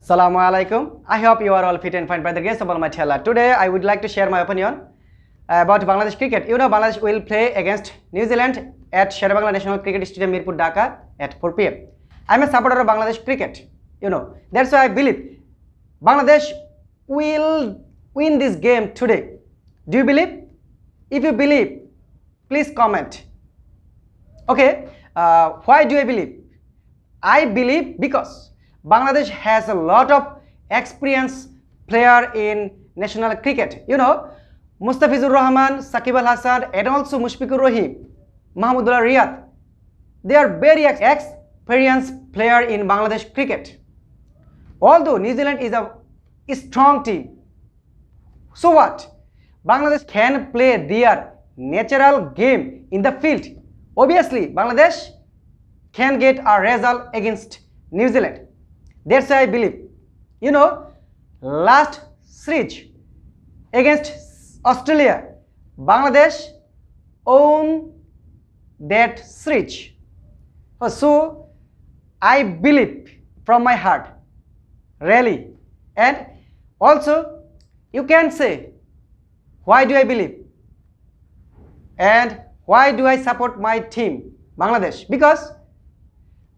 Assalamu alaikum. I hope you are all fit and fine by the grace of Almighty Allah. Today I would like to share my opinion about Bangladesh cricket. You know, Bangladesh will play against New Zealand at Sherebangla National Cricket Stadium, Mirpur, Dhaka at 4 p.m. I'm a supporter of Bangladesh cricket. You know, that's why I believe Bangladesh will win this game today. Do you believe? If you believe, please comment. Okay, why do I believe? I believe because Bangladesh has a lot of experienced player in national cricket. You know, Mustafizur Rahman, Sakib Al Hasan, and also Mushfiqur Rahim, Mahmudullah Riyad. They are very experienced player in Bangladesh cricket. Although New Zealand is a strong team, so what? Bangladesh can play their natural game in the field. Obviously, Bangladesh can get a result against New Zealand. That's why I believe. You know, last series against Australia, Bangladesh won that series. So I believe from my heart, really. And also, you can say, why do I believe? And why do I support my team, Bangladesh? Because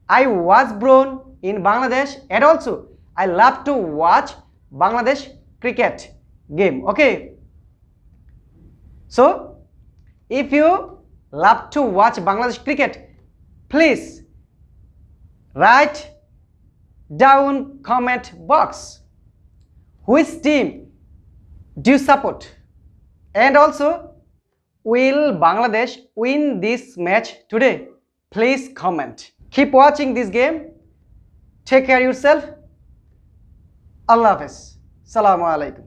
I was born in Bangladesh and also I love to watch Bangladesh cricket game. Okay. So, if you love to watch Bangladesh cricket, please write down comment box which team do you support, and also will Bangladesh win this match today? Please comment. Keep watching this game. Take care of yourself. Allah Hafiz. Assalamu alaikum.